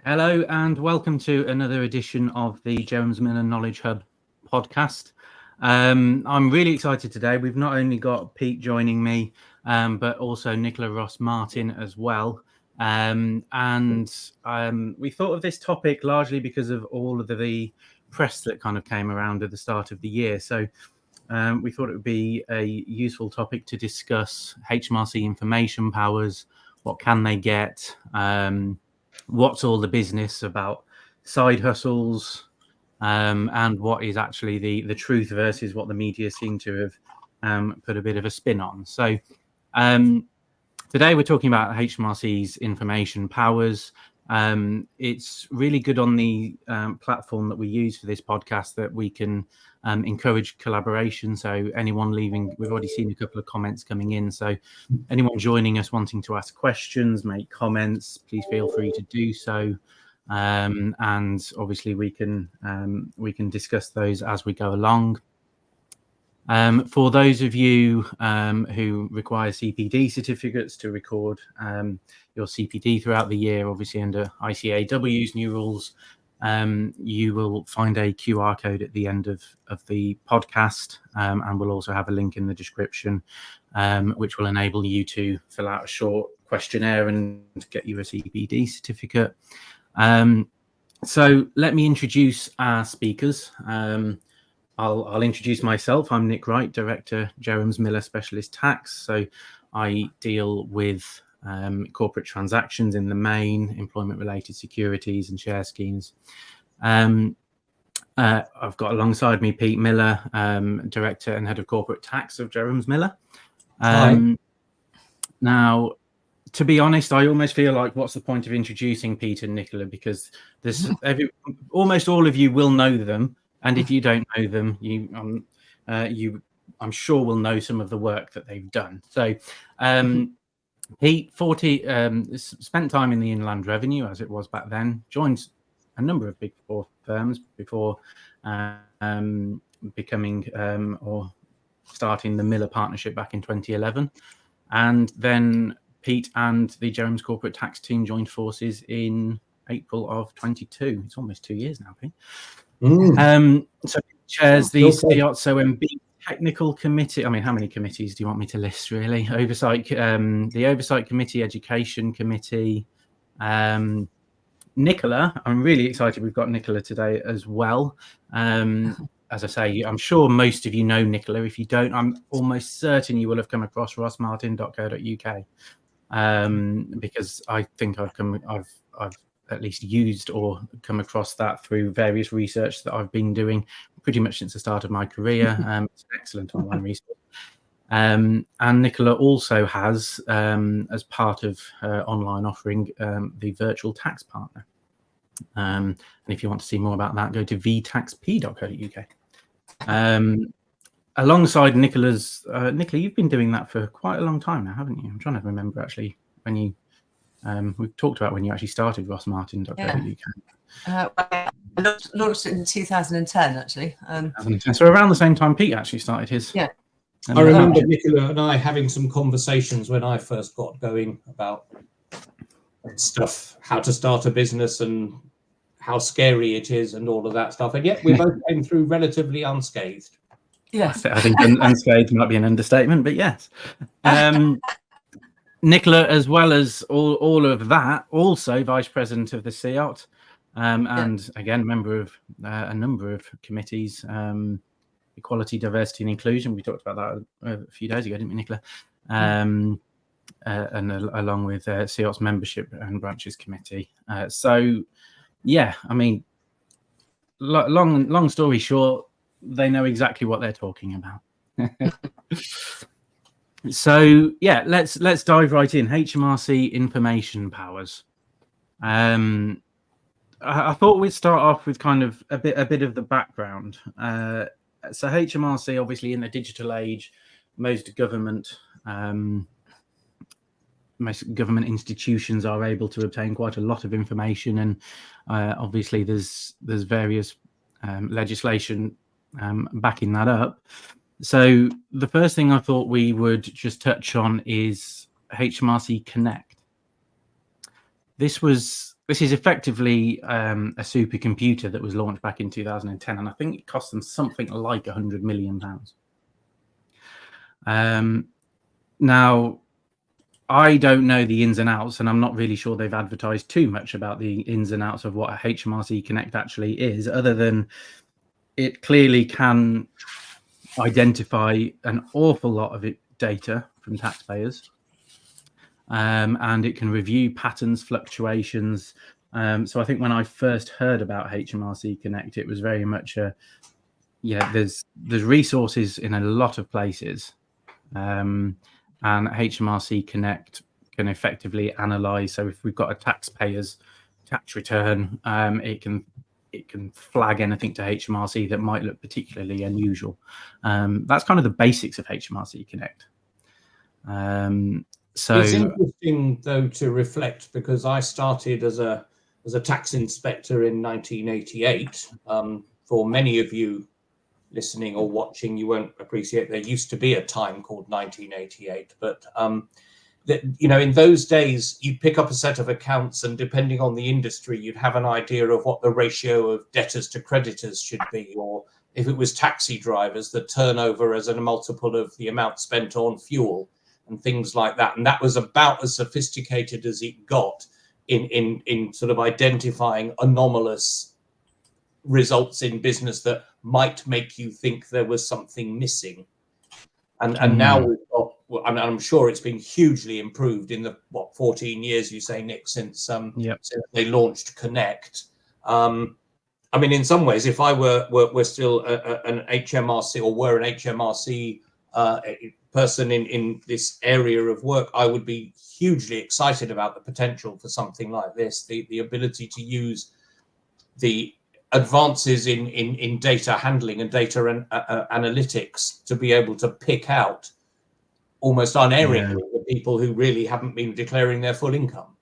Hello and welcome to another edition of the Jerroms Knowledge Hub podcast. I'm really excited today. We've not only got Pete joining me, but also Nichola Ross Martin as well. We thought of this topic largely because of all of the press that kind of came around at the start of the year. So we thought it would be a useful topic to discuss HMRC information powers. What can they get? What's all the business about side hustles, and what is actually the truth versus what the media seem to have put a bit of a spin on. So today we're talking about HMRC's information powers. It's really good on the platform that we use for this podcast that we can encourage collaboration. So anyone leaving, we've already seen a couple of comments coming in. So anyone joining us wanting to ask questions, make comments, please feel free to do so. And obviously we can discuss those as we go along. For those of you who require CPD certificates to record your CPD throughout the year, obviously under ICAW's new rules, you will find a QR code at the end of the podcast, and we'll also have a link in the description, which will enable you to fill out a short questionnaire and get you a CPD certificate. So let me introduce our speakers. I'll introduce myself. I'm Nick Wright, Director, Jerroms Miller Specialist Tax. So I deal with corporate transactions in the main, employment-related securities and share schemes. I've got alongside me Pete Miller, Director and Head of Corporate Tax of Jerroms Miller. Now, to be honest, I almost feel like what's the point of introducing Pete and Nichola, because there's almost all of you will know them. And if you don't know them, I'm sure will know some of the work that they've done. So Pete, spent time in the Inland Revenue, as it was back then, joined a number of Big Four firms before becoming or starting the Miller Partnership back in 2011. And then Pete and the Jerroms Corporate Tax team joined forces in April of 22. It's almost 2 years now, Pete. So chairs the CIOTSOMB technical committee. I mean, how many committees do you want me to list, really? The oversight committee, education committee. Nichola, I'm really excited we've got Nichola today as well. As I say, I'm sure most of you know Nichola. If you don't, I'm almost certain you will have come across rossmartin.co.uk, because I think I've at least used or come across that through various research that I've been doing pretty much since the start of my career. It's an excellent online resource. And Nichola also has, as part of her online offering, the virtual tax partner. And if you want to see more about that, go to vtaxp.co.uk. Alongside Nichola, you've been doing that for quite a long time now, haven't you? I'm trying to remember actually when you we've talked about when you actually started rossmartin.co.uk. I launched it in 2010, actually. So around the same time Pete actually started his. Yeah. I remember Nichola and I having some conversations when I first got going about stuff, how to start a business and how scary it is and all of that stuff. And yet we both came through relatively unscathed. Yes. I think unscathed might be an understatement, but yes. Nichola, as well as all of that, also vice president of the CIOT, and again, member of a number of committees, equality, diversity, and inclusion. We talked about that a few days ago, didn't we, Nichola? And along with CIOT's membership and branches committee. So, yeah, I mean, long story short, they know exactly what they're talking about. So yeah, let's dive right in. HMRC information powers. I thought we'd start off with kind of a bit of the background. So HMRC, obviously, in the digital age, most government institutions are able to obtain quite a lot of information, and obviously there's various legislation backing that up. So the first thing I thought we would just touch on is HMRC Connect. This is effectively a supercomputer that was launched back in 2010, and I think it cost them something like £100 million. Now, I don't know the ins and outs, and I'm not really sure they've advertised too much about the ins and outs of what a HMRC Connect actually is, other than it clearly can identify an awful lot of data from taxpayers, and it can review patterns, fluctuations. So I think when I first heard about HMRC Connect, it was very much there's resources in a lot of places, and HMRC Connect can effectively analyze. So if we've got a taxpayer's tax return, it can flag anything to HMRC that might look particularly unusual. That's kind of the basics of HMRC Connect. So it's interesting, though, to reflect, because I started as a tax inspector in 1988. For many of you listening or watching, you won't appreciate there used to be a time called 1988, but in those days, you'd pick up a set of accounts, and depending on the industry, you'd have an idea of what the ratio of debtors to creditors should be, or if it was taxi drivers, the turnover as a multiple of the amount spent on fuel and things like that. And that was about as sophisticated as it got in sort of identifying anomalous results in business that might make you think there was something missing. And now we've got, and I'm sure it's been hugely improved in the 14 years, you say, Nick, since they launched Connect. I mean, in some ways, if I were still an HMRC or were an HMRC person in this area of work, I would be hugely excited about the potential for something like this, the ability to use the advances in data handling and data analytics to be able to pick out almost unerringly the people who really haven't been declaring their full income.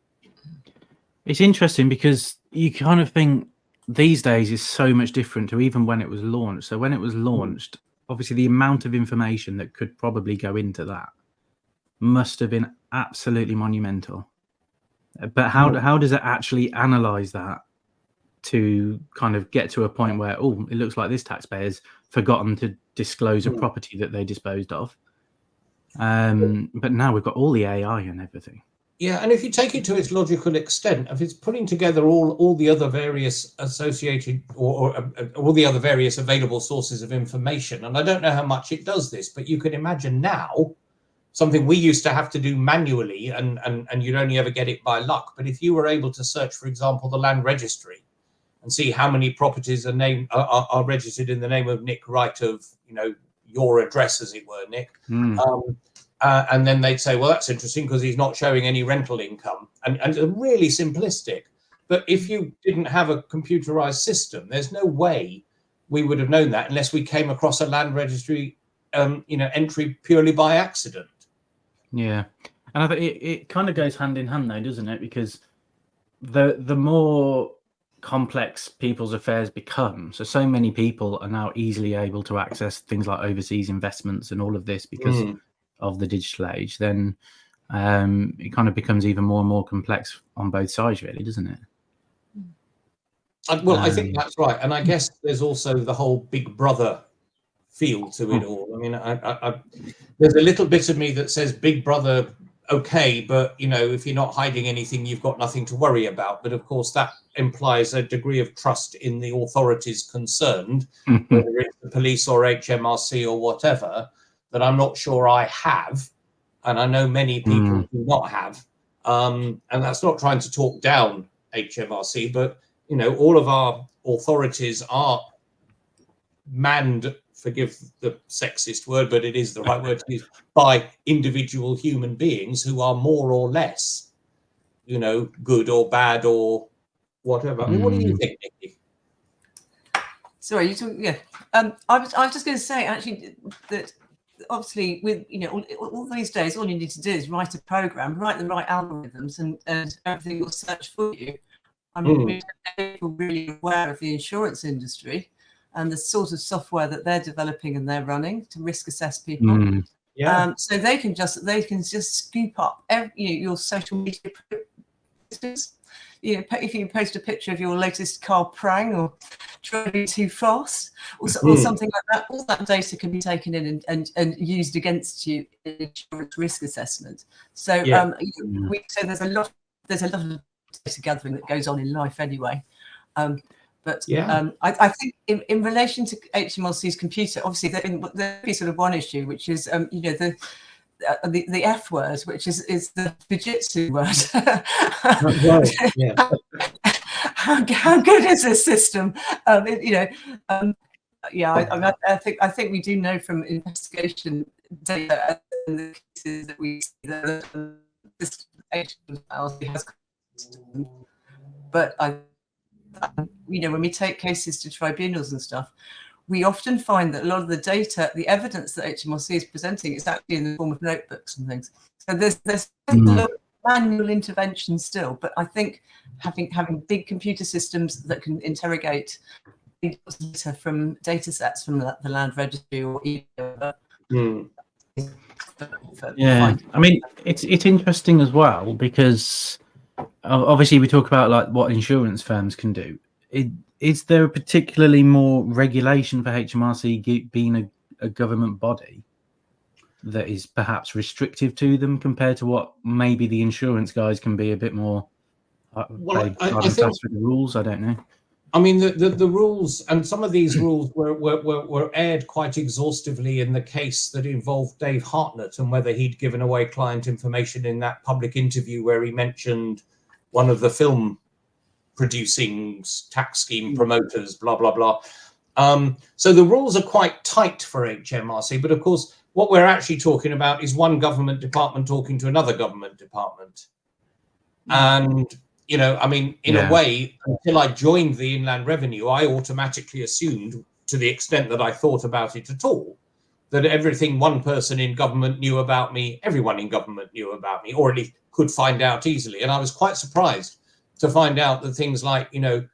It's interesting because you kind of think these days is so much different to even when it was launched. So when it was launched, obviously the amount of information that could probably go into that must have been absolutely monumental. But how does it actually analyze that to kind of get to a point where, oh, it looks like this taxpayer's forgotten to disclose a property that they disposed of? But now we've got all the AI and everything. Yeah, and if you take it to its logical extent, if it's putting together all the other various associated or all the other various available sources of information, and I don't know how much it does this, but you can imagine now something we used to have to do manually, and you'd only ever get it by luck. But if you were able to search, for example, the land registry and see how many properties are registered in the name of Nick Wright, of your address, as it were, Nick. And then they'd say, well, that's interesting because he's not showing any rental income. And it's really simplistic. But if you didn't have a computerized system, there's no way we would have known that unless we came across a land registry entry purely by accident. Yeah. And I think it kind of goes hand in hand, though, doesn't it? Because the more complex people's affairs become, so many people are now easily able to access things like overseas investments and all of this because of the digital age, then it kind of becomes even more and more complex on both sides, really, doesn't it? Well, I think that's right. And I guess there's also the whole Big Brother feel to it all. I mean, there's a little bit of me that says Big Brother okay, but if you're not hiding anything, you've got nothing to worry about. But of course, that implies a degree of trust in the authorities concerned, whether it's the police or HMRC or whatever, that I'm not sure I have, and I know many people do not have. And that's not trying to talk down HMRC, but all of our authorities are manned, forgive the sexist word, but it is the right word to use, by individual human beings who are more or less, good or bad or whatever. I mean, what do you think, Nikki? Sorry, you talking? Yeah, I was just going to say actually that obviously with all these days, all you need to do is write a program, write the right algorithms, and everything will search for you. I mean, people really aware of the insurance industry and the sort of software that they're developing and they're running to risk assess people. So they can just scoop up your social media posts. If you post a picture of your latest car prang or driving too fast or something like that, all that data can be taken in and used against you in insurance risk assessment. So so there's a lot of data gathering that goes on in life anyway. I think in relation to HMRC's computer, obviously there'd be sort of one issue, which is the F word, which is the Fujitsu word. How good is this system? I think we do know from investigation data and the cases that we see that this HMRC has, but when we take cases to tribunals and stuff, we often find that a lot of the data, the evidence that HMRC is presenting is actually in the form of notebooks and things. So there's a lot of manual intervention still, but I think having big computer systems that can interrogate data from data sets from the land registry or I mean, it's interesting as well, because obviously we talk about like what insurance firms can do. Is there particularly more regulation for HMRC being a government body that is perhaps restrictive to them compared to what maybe the insurance guys can be a bit more I think with the rules? I don't know. I mean, the rules, and some of these rules were aired quite exhaustively in the case that involved Dave Hartnett and whether he'd given away client information in that public interview where he mentioned one of the film producing tax scheme promoters, blah, blah, blah. So the rules are quite tight for HMRC, but of course, what we're actually talking about is one government department talking to another government department. And, I mean, in a way, until I joined the Inland Revenue, I automatically assumed, to the extent that I thought about it at all, that everything one person in government knew about me, everyone in government knew about me, or at least could find out easily. And I was quite surprised to find out that things like, the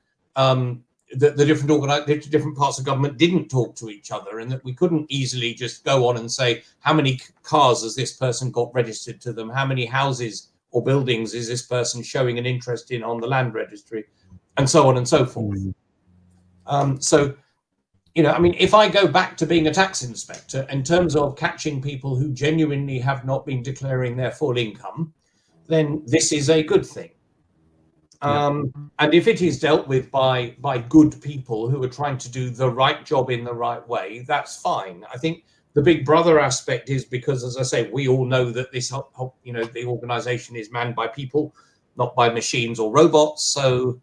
different parts of government didn't talk to each other, and that we couldn't easily just go on and say, how many cars has this person got registered to them? How many houses or buildings is this person showing an interest in on the land registry? And so on and so forth. I mean, if I go back to being a tax inspector, in terms of catching people who genuinely have not been declaring their full income, then this is a good thing. And if it is dealt with by good people who are trying to do the right job in the right way, that's fine. I think the big brother aspect is because, as I say, we all know that this, the organization is manned by people, not by machines or robots. So,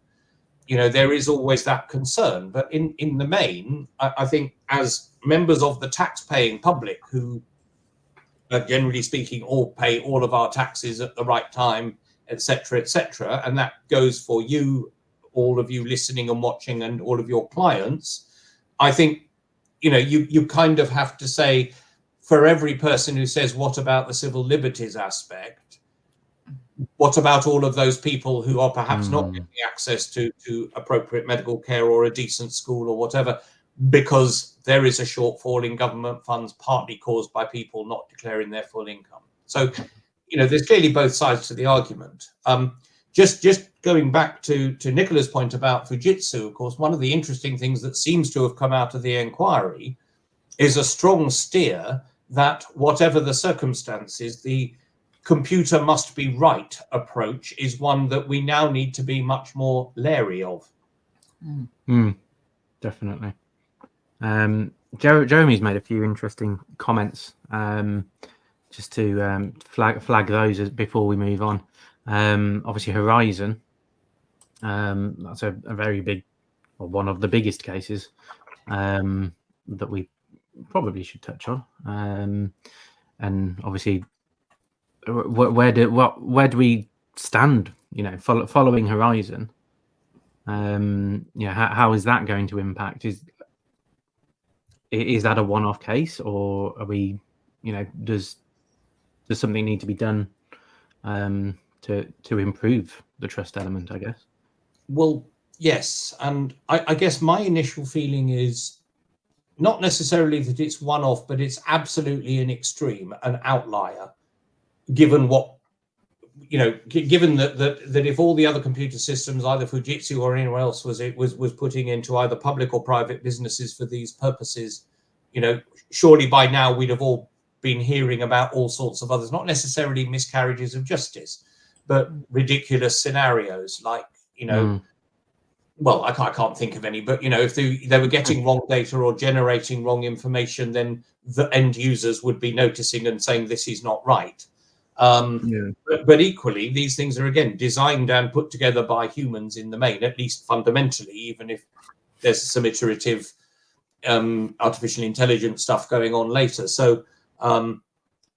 there is always that concern. But in the main, I think as members of the tax-paying public who, generally speaking, all pay all of our taxes at the right time, etc., and that goes for you, all of you listening and watching, and all of your clients. I think, you kind of have to say, for every person who says, what about the civil liberties aspect? What about all of those people who are perhaps not getting access to appropriate medical care or a decent school or whatever, because there is a shortfall in government funds, partly caused by people not declaring their full income? So, there's clearly both sides to the argument. Just going back to Nicola's point about Fujitsu, of course, one of the interesting things that seems to have come out of the inquiry is a strong steer that whatever the circumstances, the computer must be right approach is one that we now need to be much more leery of. Definitely. Jeremy's made a few interesting comments. Just to flag those before we move on. Obviously, Horizon. That's a very big, or one of the biggest cases that we probably should touch on. And obviously, where do we stand? Following Horizon. How is that going to impact? Is that a one-off case, or are we? Does something need to be done to improve the trust element, I guess? Well, yes. And I guess my initial feeling is not necessarily that it's one-off, but it's absolutely an extreme, an outlier, given what, given that if all the other computer systems, either Fujitsu or anyone else was putting into either public or private businesses for these purposes, surely by now we'd have all been hearing about all sorts of others, not necessarily miscarriages of justice, but ridiculous scenarios like, well, I can't think of any, but, if they were getting wrong data or generating wrong information, then the end users would be noticing and saying this is not right. But equally, these things are, again, designed and put together by humans in the main, at least fundamentally, even if there's some iterative artificial intelligence stuff going on later. So,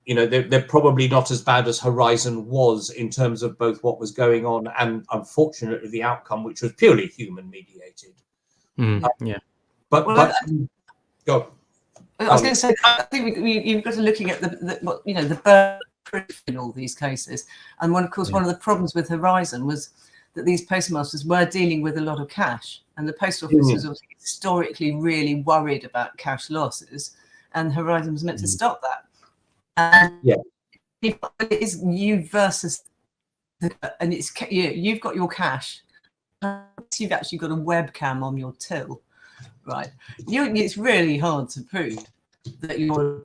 they're probably not as bad as Horizon was in terms of both what was going on and, unfortunately, the outcome, which was purely human mediated. But go. I was going to say, I think you've got to looking at the burden proof in all these cases, and one of the problems with Horizon was that these postmasters were dealing with a lot of cash, and the post office was obviously historically really worried about cash losses, and Horizon was meant to stop that. And it is you versus, and it's you've got your cash, you've actually got a webcam on your till, right? It's really hard to prove that you're.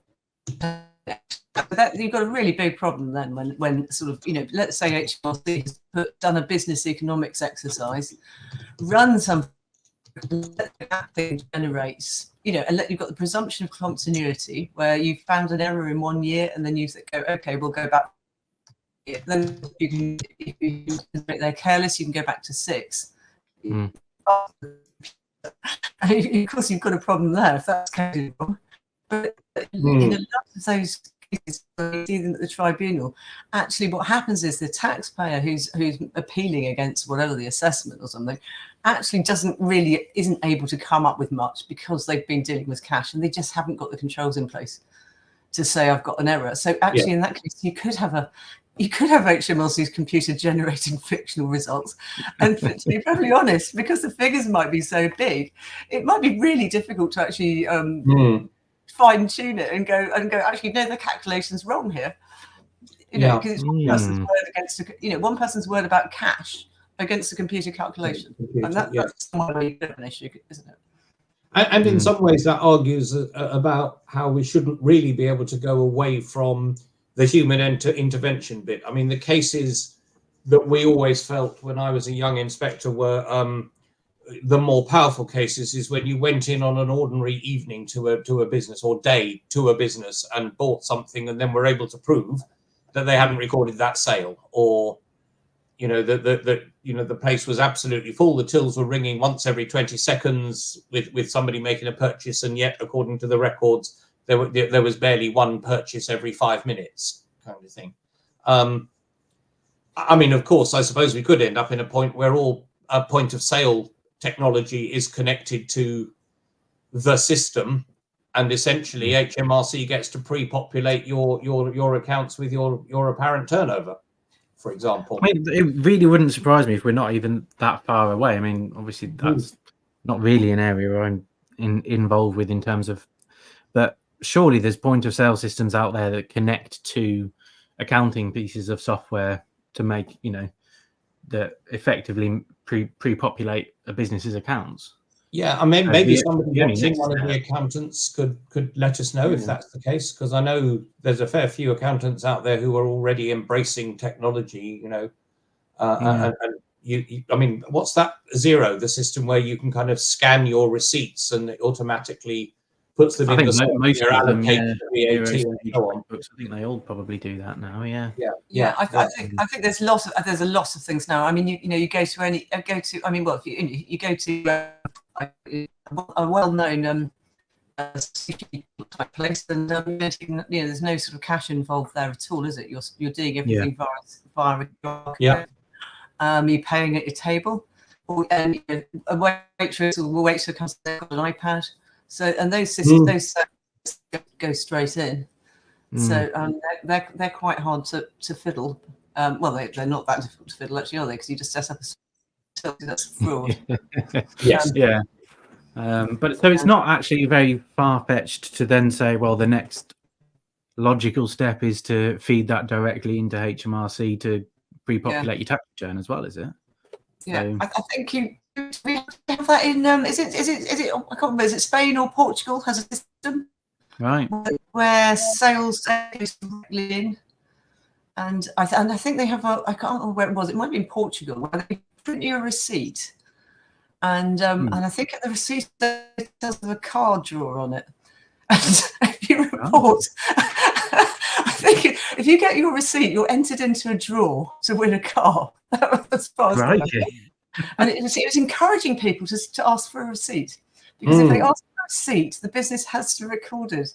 You've got a really big problem then when sort of, let's say HMRC has done a business economics exercise, run something that thing generates, and you've got the presumption of continuity where you found an error in 1 year and then you go, okay, we'll go back. Then you can, if they're careless, you can go back to 6. And of course, you've got a problem there if that's carried on. But in a lot of those cases, when you see them at the tribunal, actually what happens is the taxpayer who's appealing against whatever the assessment or something actually isn't able to come up with much because they've been dealing with cash and they just haven't got the controls in place to say I've got an error. So actually in that case, you could have HMRC's computer generating fictional results. And to be perfectly honest, because the figures might be so big, it might be really difficult to actually fine tune it and go actually no, the calculation's wrong here. Because it's one person's word against one person's word about cash against the computer calculation. And that's a bit of an issue, isn't it? And in some ways that argues about how we shouldn't really be able to go away from the human intervention bit. I mean, the cases that we always felt when I was a young inspector were the more powerful cases is when you went in on an ordinary evening to a business or day to a business and bought something and then were able to prove that they hadn't recorded that sale, or the place was absolutely full, the tills were ringing once every 20 seconds with somebody making a purchase, and yet according to the records there was barely one purchase every 5 minutes, kind of thing. I mean, of course, I suppose we could end up in a point where all point of sale technology is connected to the system, and essentially HMRC gets to pre-populate your accounts with your apparent turnover, for example. I mean, it really wouldn't surprise me if we're not even that far away. I mean, obviously that's not really an area I'm involved with in terms of, but surely there's point of sale systems out there that connect to accounting pieces of software to make, that effectively pre-populate a business's accounts. Yeah, I mean, So maybe the somebody only watching, next one of the step. accountants, could let us know if that's the case, because I know there's a fair few accountants out there who are already embracing technology. And I mean, what's that Zero, the system where you can kind of scan your receipts and it automatically puts them I in think the software, most of them, allocates yeah, the VAT Xero's and so on. QuickBooks. I think they all probably do that now. Yeah. Yeah, I think there's a lot of things now. I mean, you go to I mean, well, if you go to a well-known type place, and there's no sort of cash involved there at all, is it? You're doing everything via a document. You're paying at your table, and a waitress will wait till it comes to an iPad. So, and those systems, those go straight in. So they're quite hard to fiddle. Well, they're not that difficult to fiddle, actually, are they? Because you just set up a that's fraud. Yes. Yeah. But so it's not actually very far-fetched to then say, well, the next logical step is to feed that directly into HMRC to pre-populate your tax return as well, is it? Yeah, So, I think we have that in is it I can't remember, is it Spain or Portugal has a system right. where sales goes directly in, and I think they have I can't remember where it was. It might be in Portugal, where they print you a receipt, and I think at the receipt it does have a card drawer on it, and if you report. I think if you get your receipt, you're entered into a draw to win a car. As far as Right. and it was encouraging people to ask for a receipt, because if they ask for a receipt, the business has to have recorded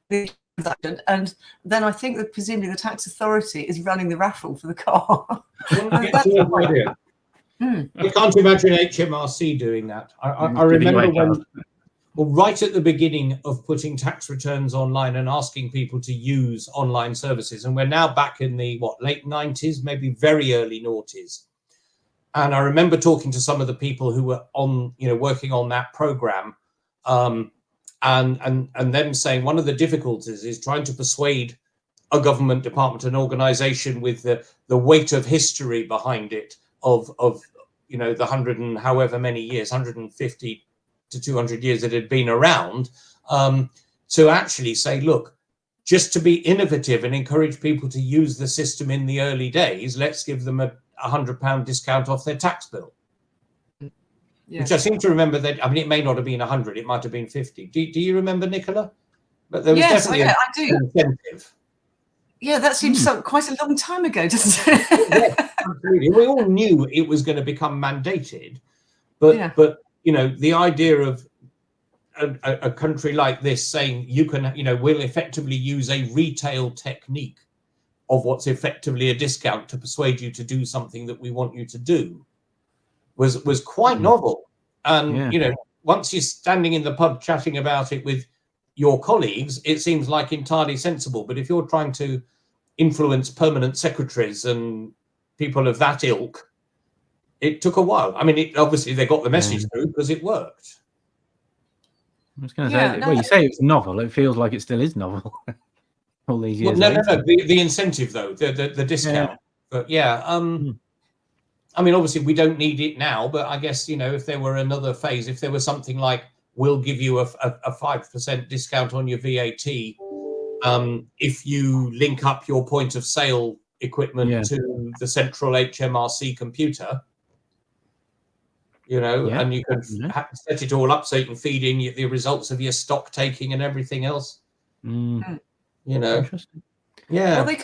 the transaction, and then I think that presumably the tax authority is running the raffle for the car. I can't imagine HMRC doing that. I remember when, well, right at the beginning of putting tax returns online and asking people to use online services, and we're now back in the late 90s, maybe very early noughties. And I remember talking to some of the people who were working on that program, and them saying one of the difficulties is trying to persuade a government department, an organization with the weight of history behind it, of the 100 and however many years, 150 to 200 years that had been around, to actually say, look, just to be innovative and encourage people to use the system in the early days, let's give them a £100 discount off their tax bill. Yeah. Which I seem to remember that, I mean, it may not have been 100, it might have been 50. Do you remember, Nichola? But there was definitely I do. Incentive. Yeah, that seems quite a long time ago, doesn't it? Yeah, absolutely. We all knew it was going to become mandated, but the idea of a country like this saying you can, we'll effectively use a retail technique of what's effectively a discount to persuade you to do something that we want you to do was quite novel. And once you're standing in the pub chatting about it with your colleagues, it seems like entirely sensible. But if you're trying to influence permanent secretaries and people of that ilk, it took a while. I mean, obviously they got the message through because it worked. I was going to say, well, you say it's novel. It feels like it still is novel. All these years. No. The incentive, though, the discount. Yeah. But I mean, obviously we don't need it now. But I guess if there were another phase, if there was something like, we'll give you a 5% discount on your VAT, if you link up your point of sale equipment to the central HMRC computer. And you can set it all up so you can feed in the results of your stock taking and everything else. Interesting. Yeah. Well,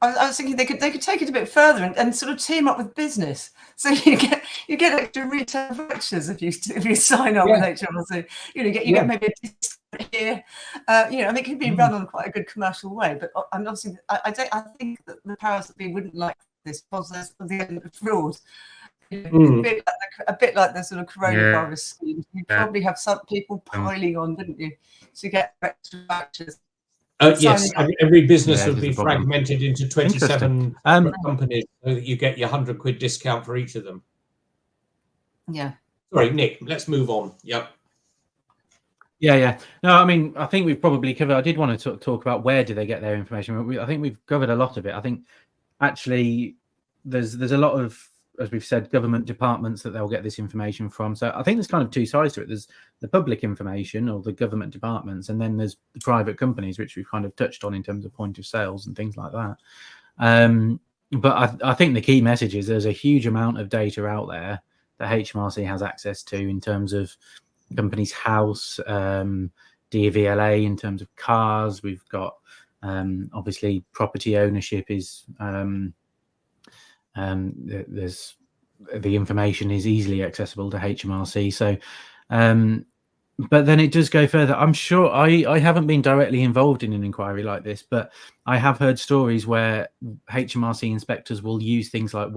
I was thinking they could take it a bit further and sort of team up with business. So you get extra retail vouchers if you sign up with HMRC. You get maybe a discount here. I mean, it can be run on quite a good commercial way. But I'm obviously I think that the powers that be wouldn't like this because there's the element of fraud. A bit like the sort of coronavirus scheme. You probably have some people piling on, didn't you, to get extra vouchers. Yes, every business would be fragmented into 27 companies so that you get your £100 discount for each of them. Yeah. Sorry, Nick, let's move on. Yep. Yeah. No, I mean, I think we've probably covered. I did want to talk about where do they get their information. I think we've covered a lot of it. I think actually there's a lot of as we've said, government departments that they'll get this information from. So I think there's kind of two sides to it. There's the public information, or the government departments, and then there's the private companies, which we've kind of touched on in terms of point of sales and things like that. But I think the key message is there's a huge amount of data out there that HMRC has access to in terms of company's house, DVLA in terms of cars. We've got obviously property ownership is there's the information is easily accessible to HMRC. So but then it does go further. I'm sure I haven't been directly involved in an inquiry like this, but I have heard stories where HMRC inspectors will use things like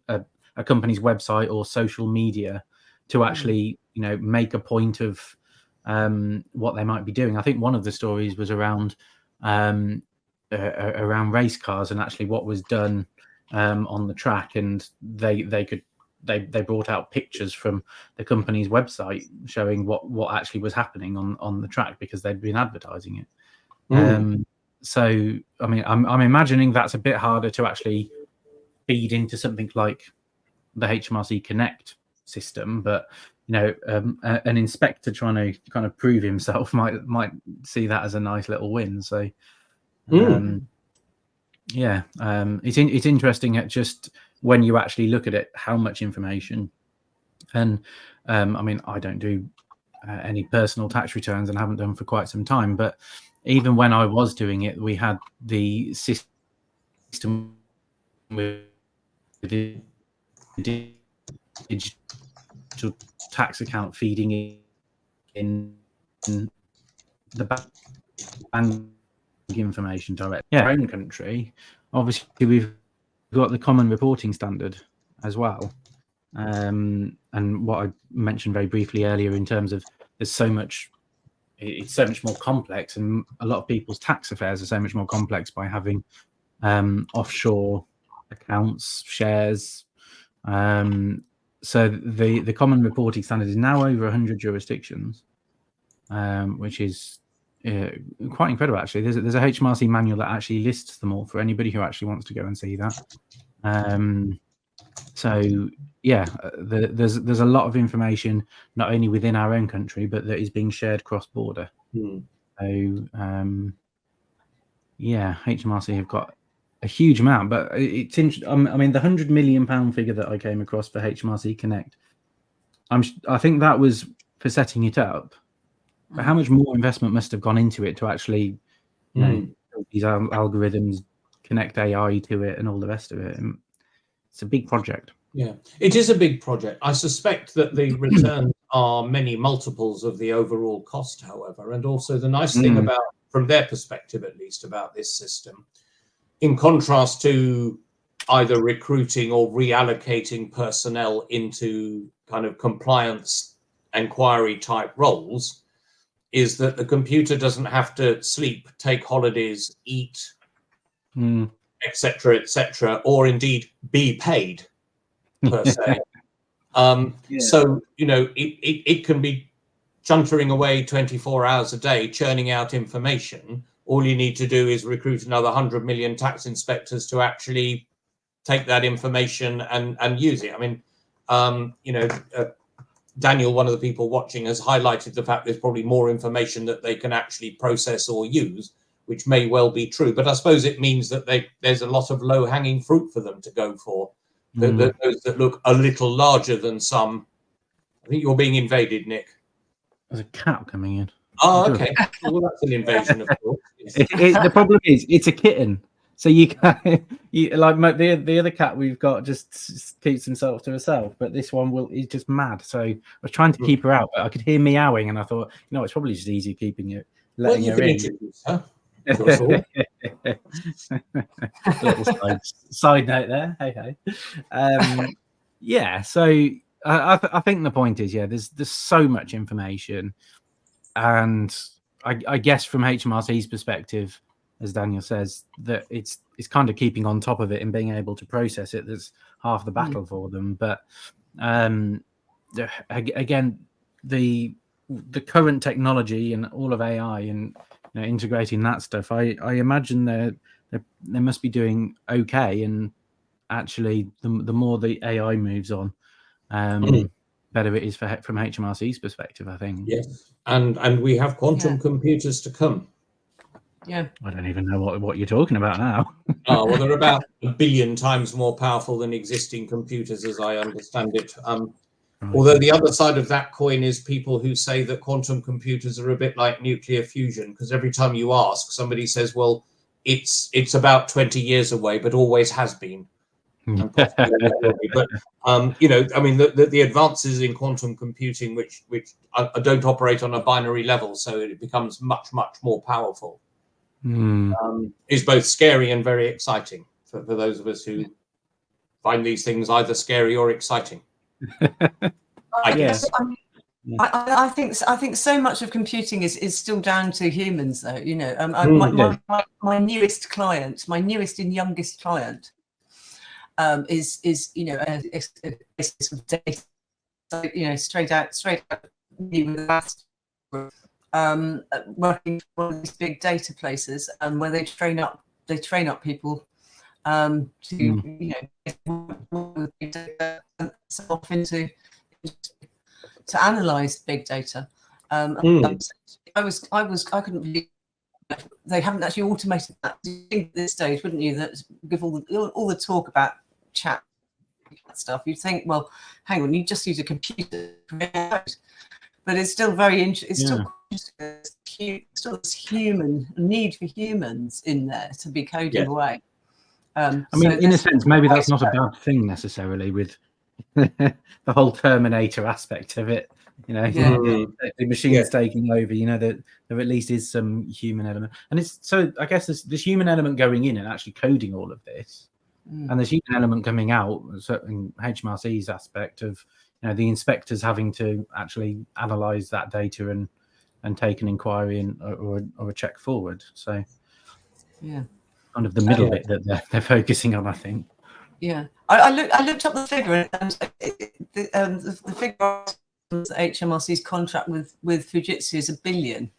a company's website or social media to actually, make a point of what they might be doing. I think one of the stories was around race cars and actually what was done on the track, and they brought out pictures from the company's website showing what actually was happening on the track because they'd been advertising it. So I mean, I'm imagining that's a bit harder to actually feed into something like the HMRC Connect system, but an inspector trying to kind of prove himself might see that as a nice little win. So it's interesting at just when you actually look at it, how much information. And I mean, I don't do any personal tax returns and haven't done for quite some time, but even when I was doing it, we had the system with the digital tax account feeding in the bank information direct. Our own country, obviously we've got the common reporting standard as well, and what I mentioned very briefly earlier in terms of it's so much more complex, and a lot of people's tax affairs are so much more complex by having offshore accounts, shares. So the common reporting standard is now over 100 jurisdictions, which is quite incredible, actually. There's a HMRC manual that actually lists them all for anybody who actually wants to go and see that. So yeah, there's a lot of information not only within our own country, but that is being shared cross-border. So HMRC have got a huge amount, but it's interesting. I mean, the £100 million figure that I came across for HMRC Connect, I think that was for setting it up. But how much more investment must have gone into it to actually, build these algorithms, connect AI to it, and all the rest of it? And it's a big project. Yeah, it is a big project. I suspect that the returns are many multiples of the overall cost, however. And also the nice thing about, from their perspective at least, about this system, in contrast to either recruiting or reallocating personnel into kind of compliance inquiry type roles, is that the computer doesn't have to sleep, take holidays, eat, etc., or indeed be paid per se. So, it can be chuntering away 24 hours a day, churning out information. All you need to do is recruit another 100 million tax inspectors to actually take that information and use it. I mean, Daniel, one of the people watching, has highlighted the fact there's probably more information that they can actually process or use, which may well be true. But I suppose it means that there's a lot of low-hanging fruit for them to go for. Those that look a little larger than some. I think you're being invaded, Nick. There's a cat coming in. Oh, okay. Well, that's an invasion, of course. The problem is it's a kitten. So you can, like the other cat we've got just keeps himself to herself, but this one he's just mad. So I was trying to keep her out, but I could hear meowing, and I thought, it's probably just easy letting her in. Introduce her. Little side note there. Hey. So I think the point is, there's so much information, and I guess from HMRC's perspective, as Daniel says, that it's kind of keeping on top of it and being able to process it. That's half the battle for them. But again, the current technology and all of AI and integrating that stuff, I imagine they must be doing okay. And actually the more the AI moves on, better it is from HMRC's perspective, I think. Yes, and we have quantum computers to come. Yeah. I don't even know what you're talking about now. Well, they're about 1 billion times more powerful than existing computers, as I understand it. Although the other side of that coin is people who say that quantum computers are a bit like nuclear fusion, because every time you ask, somebody says, well, it's about 20 years away, but always has been. But you know, I mean, the advances in quantum computing, which don't operate on a binary level, so it becomes much more powerful, is both scary and very exciting for those of us who find these things either scary or exciting. I guess. I think so much of computing is still down to humans, though. You know, my newest client, my newest and youngest client, is you know a basis of data, so, you know, straight out working for one of these big data places, where they train up people to you know often to analyze big data. I couldn't believe they haven't actually automated that. You think at this stage, wouldn't you, that with all the talk about chat stuff, you'd think, well, hang on, you just use a computer to create it. But it's still very interesting. It's still this human need for humans in there to be coding away. I mean, in a sense, maybe that's not a bad thing necessarily with the whole Terminator aspect of it. You know, the machine's taking over. You know, that there at least is some human element, and it's so. I guess this human element going in and actually coding all of this, and there's human element coming out. Certainly, HMRC's aspect of, you know, the inspectors having to actually analyze that data and take an inquiry or a check forward. So, kind of the middle bit that they're focusing on, I think. Yeah, I looked up the figure, and the figure HMRC's contract with Fujitsu is $1 billion.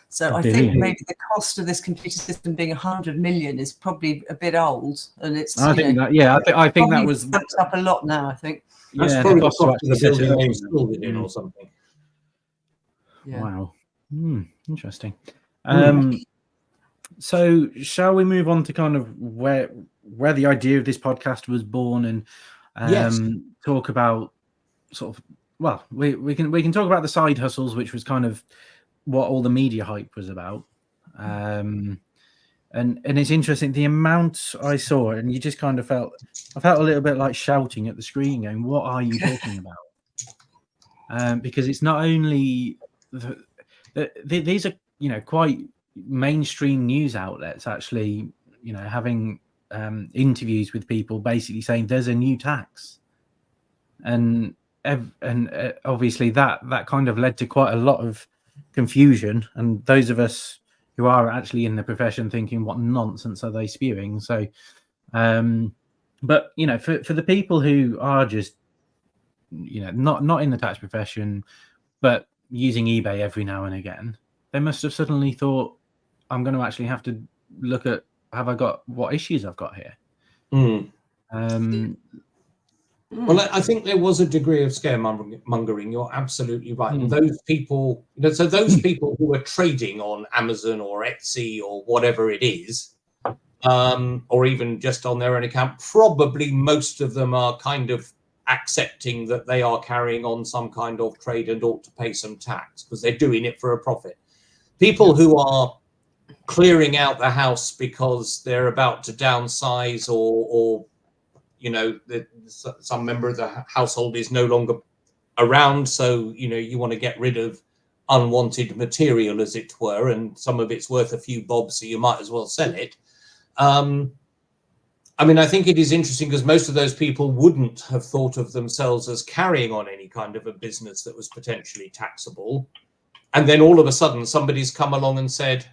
So I think maybe the cost of this computer system being 100 million is probably a bit old, and it's. I think that was ramped up a lot now. I think. That's probably the cost of the building they installed it in or something. Yeah. Wow. Interesting. So shall we move on to kind of where the idea of this podcast was born, and talk about sort of, well, we can talk about the side hustles, which was kind of what all the media hype was about. And it's interesting the amount I saw, and you just kind of I felt a little bit like shouting at the screen, going, "What are you talking about?" Because it's not only these are, you know, quite mainstream news outlets actually, you know, having interviews with people basically saying there's a new tax, and obviously that kind of led to quite a lot of confusion, and those of us who are actually in the profession thinking, what nonsense are they spewing? So but you know, for the people who are just, you know, not in the tax profession but using eBay every now and again, they must have suddenly thought, I'm going to actually have to look at, what issues I've got here. Well, I think there was a degree of scaremongering. You're absolutely right. And those people, you know, so those people who are trading on Amazon or Etsy or whatever it is, or even just on their own account, probably most of them are kind of accepting that they are carrying on some kind of trade and ought to pay some tax because they're doing it for a profit. People who are clearing out the house because they're about to downsize, or you know, some member of the household is no longer around, so you know, you want to get rid of unwanted material, as it were, and some of it's worth a few bob, so you might as well sell it. I mean, I think it is interesting because most of those people wouldn't have thought of themselves as carrying on any kind of a business that was potentially taxable, and then all of a sudden somebody's come along and said,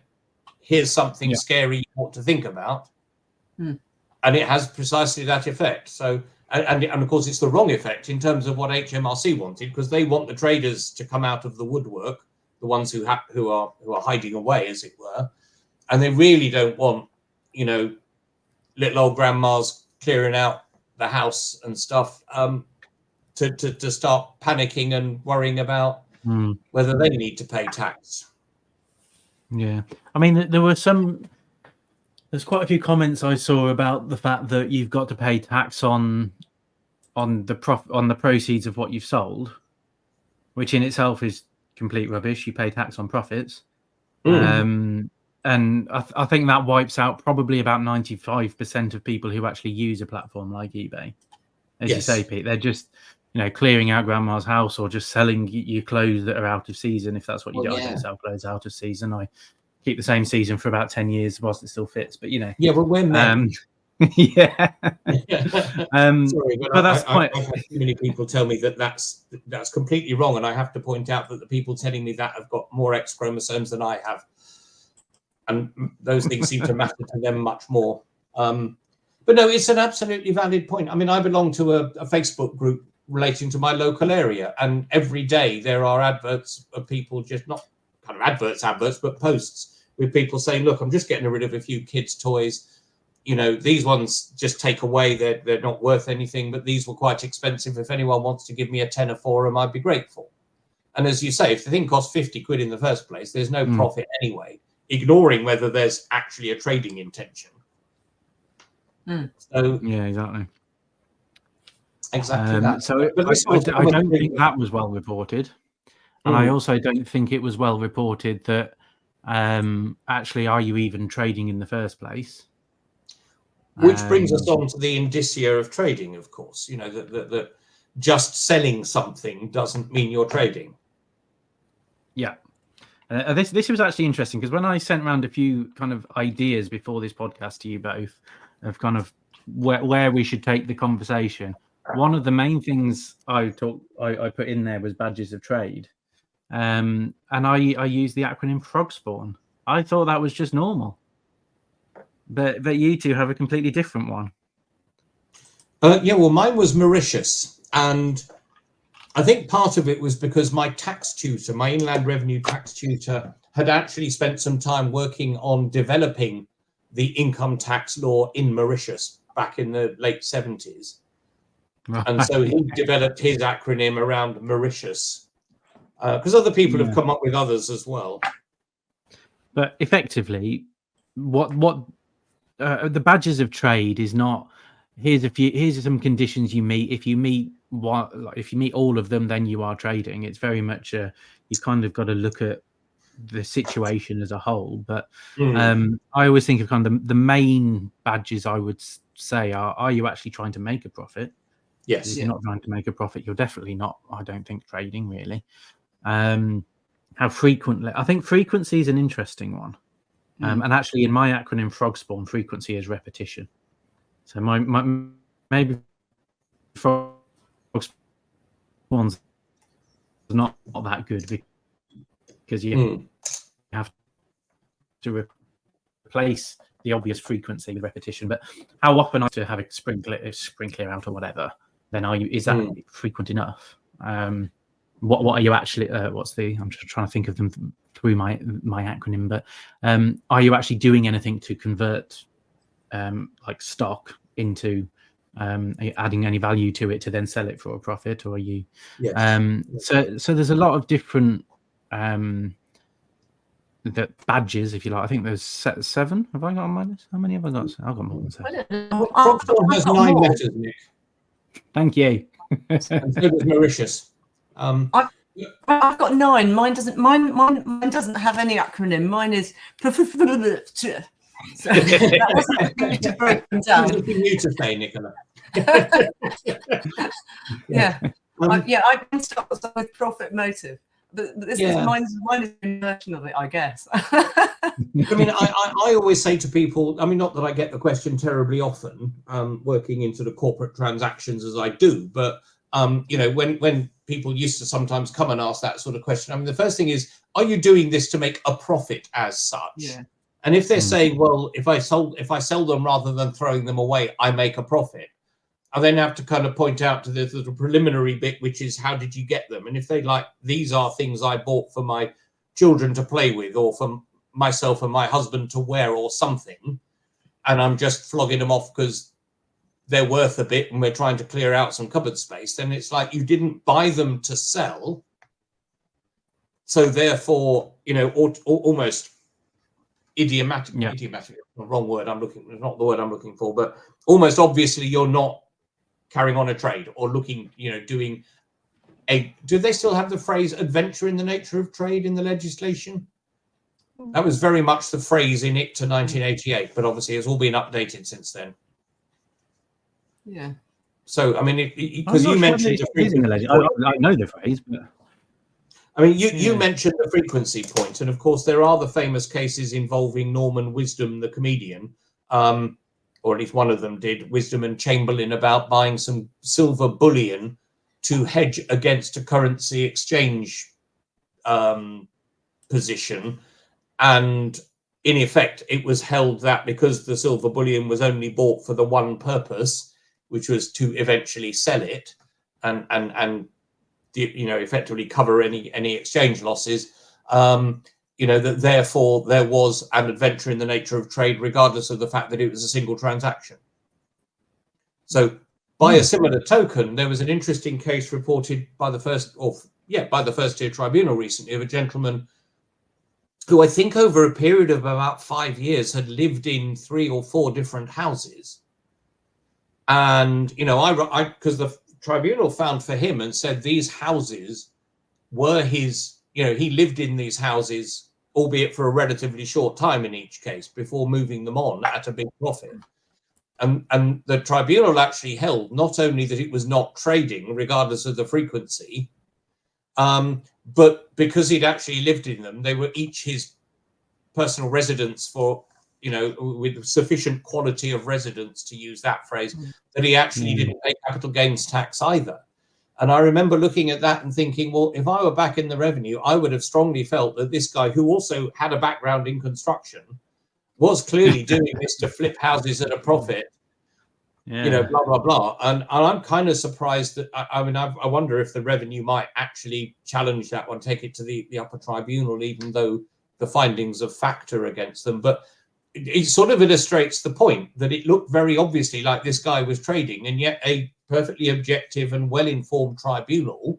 here's something scary you ought to think about. And it has precisely that effect. So, and of course, it's the wrong effect in terms of what HMRC wanted, because they want the traders to come out of the woodwork, the ones who are hiding away, as it were, and they really don't want, you know, little old grandmas clearing out the house and stuff, to start panicking and worrying about whether they need to pay tax. Yeah, I mean, there's quite a few comments I saw about the fact that you've got to pay tax on the proceeds of what you've sold, which in itself is complete rubbish. You pay tax on profits. And I think that wipes out probably about 95% of people who actually use a platform like eBay. As you say, Pete, they're just, clearing out grandma's house or just selling you clothes that are out of season. If that's what you do, I don't sell clothes out of season. I keep the same season for about 10 years whilst it still fits. But yeah, but we're men. Yeah. Sorry, but that's I've had too many people tell me that that's completely wrong, and I have to point out that the people telling me that have got more X chromosomes than I have, and those things seem to matter to them much more. But no, it's an absolutely valid point. I mean, I belong to a Facebook group relating to my local area, and every day there are adverts of people, just not kind of adverts, but posts with people saying, look, I'm just getting rid of a few kids' toys. These ones just take away, they're not worth anything, but these were quite expensive. If anyone wants to give me a tenner for them, I'd be grateful. And as you say, if the thing costs 50 quid in the first place, there's no profit anyway, ignoring whether there's actually a trading intention. So yeah, exactly that. So I don't think that was well reported, and I also don't think it was well reported that actually, are you even trading in the first place? Which brings us on to the indicia of trading, of course. That just selling something doesn't mean you're trading. Yeah. This was actually interesting because when I sent around a few kind of ideas before this podcast to you both of kind of where we should take the conversation, one of the main things I put in there was badges of trade, and I used the acronym frog spawn. I thought that was just normal, but you two have a completely different one. Yeah, well, mine was Mauritius, and I think part of it was because my tax tutor, my inland revenue tax tutor, had actually spent some time working on developing the income tax law in Mauritius back in the late 70s. Right. And so he developed his acronym around Mauritius, because other people have come up with others as well. But effectively, what the badges of trade is not, here's some conditions you meet. If you meet all of them, then you are trading. It's very much you kind of got to look at the situation as a whole. But I always think of kind of the main badges I would say are you actually trying to make a profit? Yes. If you're not trying to make a profit, you're definitely not, I don't think, trading really. How frequently? I think frequency is an interesting one. And actually in my acronym frog spawn, frequency is repetition. So my maybe frog spawn's not that good because you have to replace the obvious frequency with repetition. But how often I have to have a sprinkler out or whatever, then is that frequent enough? What are you actually? I'm just trying to think of them through my acronym. But are you actually doing anything to convert like stock into adding any value to it to then sell it for a profit, or are you? Yes. So there's a lot of different the badges, if you like. I think there's 7. Have I got on my list? How many have I got? I've got more than 7. Frog spawn has 9 letters, Nick. Thank you. And so does Mauritius. I've got 9. Mine doesn't. Mine doesn't have any acronym. Mine is. So that wasn't to broken down. Anything new to say, Nichola? I can start with profit motive, but mine is a version of it, I guess. I mean, I always say to people, I mean, not that I get the question terribly often, working into the corporate transactions as I do, but when people used to sometimes come and ask that sort of question, I mean, the first thing is, are you doing this to make a profit as such? Yeah. And if they're saying, well, if I sell them rather than throwing them away, I make a profit, I then have to kind of point out to the preliminary bit, which is, how did you get them? And if they like, these are things I bought for my children to play with, or for myself and my husband to wear or something, and I'm just flogging them off because they're worth a bit and we're trying to clear out some cupboard space, then it's like you didn't buy them to sell. So therefore, you know, almost idiomatic, wrong word I'm looking, not the word I'm looking for, but almost obviously you're not carrying on a trade or looking, you know, doing a, do they still have the phrase adventure in the nature of trade in the legislation? That was very much the phrase in it to 1988, but obviously it's all been updated since then. Yeah. So, I mean, because you mentioned the frequency I know the phrase, but I mean, you mentioned the frequency point, and of course there are the famous cases involving Norman Wisdom, the comedian, or at least one of them did, Wisdom and Chamberlain, about buying some silver bullion to hedge against a currency exchange position. And in effect, it was held that because the silver bullion was only bought for the one purpose, which was to eventually sell it and you know, effectively cover any exchange losses, you know, that therefore there was an adventure in the nature of trade, regardless of the fact that it was a single transaction. So by a similar token, there was an interesting case reported by the first tier tribunal recently of a gentleman who I think over a period of about 5 years had lived in 3 or 4 different houses. And, you know, because the tribunal found for him and said these houses were his, you know, he lived in these houses, albeit for a relatively short time in each case, before moving them on at a big profit. And the tribunal actually held not only that it was not trading, regardless of the frequency, but because he'd actually lived in them, they were each his personal residence for, you know, with sufficient quality of residence, to use that phrase, that he actually didn't pay capital gains tax either. And I remember looking at that and thinking, well, if I were back in the revenue, I would have strongly felt that this guy, who also had a background in construction, was clearly doing this to flip houses at a profit, you know, blah, blah, blah. And I'm kind of surprised that, I mean, I wonder if the revenue might actually challenge that one, take it to the upper tribunal, even though the findings of fact are against them. But it sort of illustrates the point that it looked very obviously like this guy was trading, and yet a perfectly objective and well-informed tribunal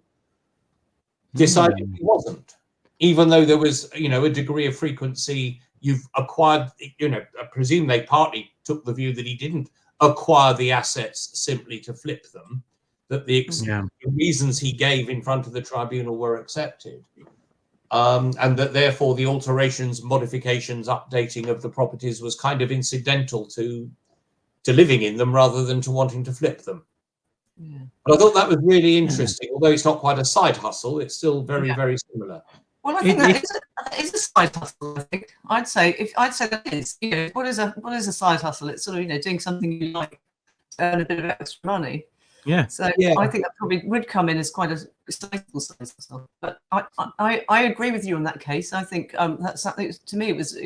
decided he wasn't, even though there was, you know, a degree of frequency you've acquired. You know, I presume they partly took the view that he didn't acquire the assets simply to flip them, that the reasons he gave in front of the tribunal were accepted. And that therefore the alterations, modifications, updating of the properties was kind of incidental to living in them rather than to wanting to flip them. But I thought that was really interesting. Although it's not quite a side hustle, it's still very, very similar. Well, I think that is a side hustle. I think I'd say that is. You know, what is a side hustle? It's sort of, you know, doing something you like to earn a bit of extra money. Yeah. So I think that probably would come in as quite a sizable side hustle. But I agree with you on that case. I think that's something, to me, it was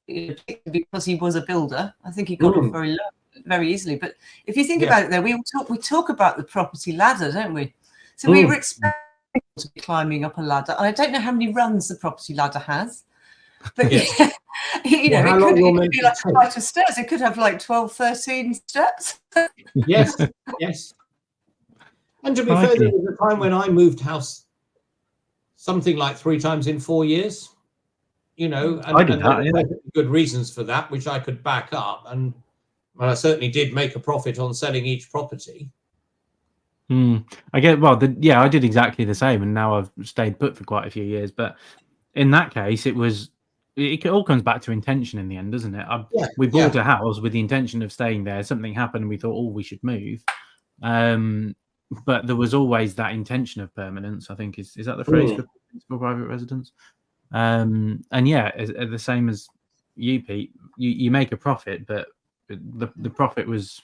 you know, because he was a builder. I think he got off very low, very easily. But if you think about it, there we talk about the property ladder, don't we? So we were expecting to be climbing up a ladder. And I don't know how many runs the property ladder has, but you know, it could be like a flight of stairs. It could have like 12, 13 steps. Yes. And to be fair, there was a time when I moved house something like 3 times in 4 years, you know, and, there were good reasons for that, which I could back up. And I certainly did make a profit on selling each property. I get, well, I did exactly the same, and now I've stayed put for quite a few years. But in that case, it all comes back to intention in the end, doesn't it? We bought a house with the intention of staying there. Something happened, and we thought, we should move. But there was always that intention of permanence. I think is that the phrase for private residence? And the same as you, Pete. You make a profit, but the profit was.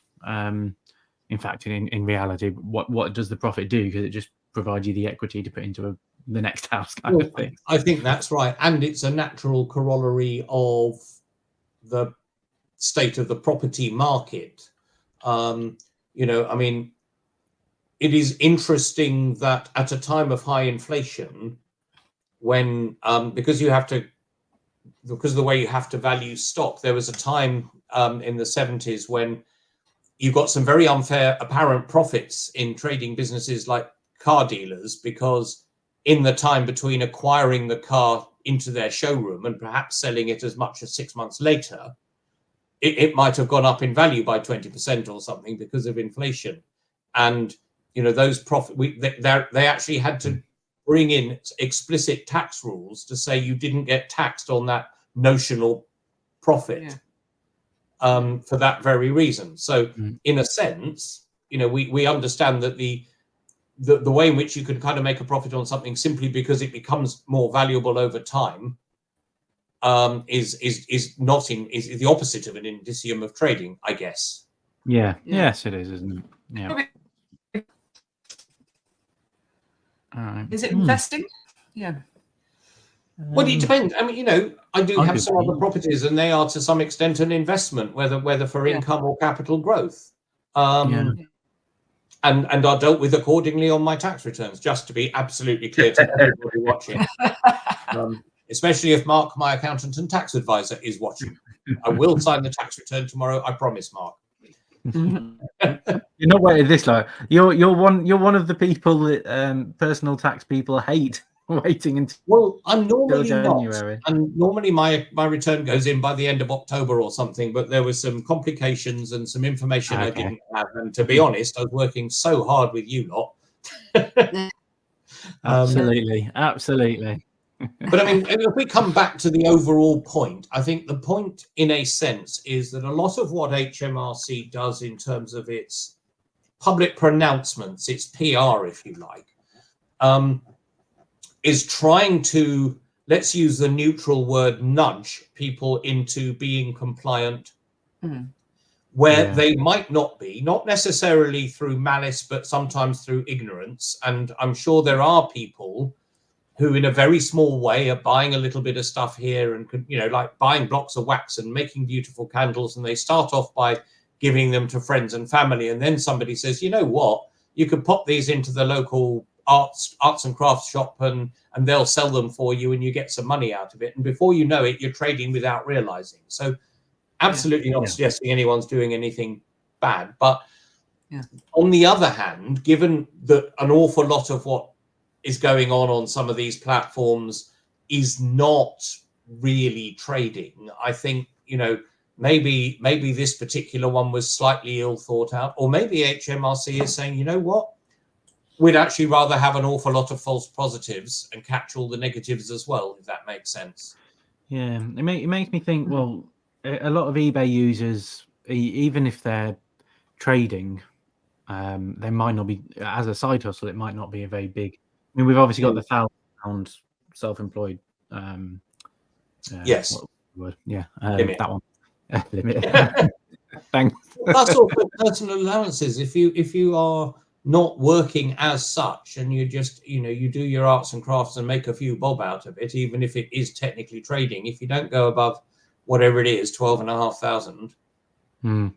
In fact, in reality, what does the profit do? Because it just provides you the equity to put into the next house kind of thing. I think that's right. And it's a natural corollary of the state of the property market. You know, I mean, it is interesting that at a time of high inflation, when because of the way you have to value stock, there was a time in the 70s when you've got some very unfair apparent profits in trading businesses like car dealers, because in the time between acquiring the car into their showroom and perhaps selling it as much as 6 months later, it might have gone up in value by 20% or something because of inflation. And, you know, those they actually had to bring in explicit tax rules to say you didn't get taxed on that notional profit. For that very reason. So in a sense, you know, we understand that the way in which you can kind of make a profit on something simply because it becomes more valuable over time is the opposite of an indicium of trading, I guess. Yeah. Yes, it is, isn't it? Yeah. Is it investing? Yeah. Well, it depends. I mean, you know, I do have some other properties, and they are to some extent an investment, whether for income or capital growth, and are dealt with accordingly on my tax returns. Just to be absolutely clear to everybody watching, especially if Mark, my accountant and tax advisor, is watching. I will sign the tax return tomorrow. I promise, Mark. You're not waiting this long. You're one of the people that personal tax people hate. Waiting until I'm normally January. Not, and normally my return goes in by the end of October or something. But there was some complications and some information I didn't have, and to be honest, I was working so hard with you lot. Absolutely. But I mean, if we come back to the overall point, I think the point, in a sense, is that a lot of what HMRC does in terms of its public pronouncements, its PR, if you like, is trying to, let's use the neutral word, nudge people into being compliant where they might not be, not necessarily through malice, but sometimes through ignorance. And I'm sure there are people who in a very small way are buying a little bit of stuff here and, you know, like buying blocks of wax and making beautiful candles. And they start off by giving them to friends and family. And then somebody says, you know what, you could pop these into the local arts and crafts shop and they'll sell them for you and you get some money out of it. And before you know it, you're trading without realizing. So absolutely not suggesting anyone's doing anything bad. But on the other hand, given that an awful lot of what is going on some of these platforms is not really trading, I think, you know, maybe this particular one was slightly ill thought out, or maybe HMRC is saying, you know what, we'd actually rather have an awful lot of false positives and catch all the negatives as well, if that makes sense. Yeah, it makes me think, well, a lot of eBay users, even if they're trading, they might not be, as a side hustle, it might not be a very big. I mean, we've obviously got the £1,000 self-employed. Yes. Limit. That one. Limit. Thanks. That's also personal allowances. If you are not working as such and you just, you know, you do your arts and crafts and make a few bob out of it, even if it is technically trading, if you don't go above whatever it is, 12,500.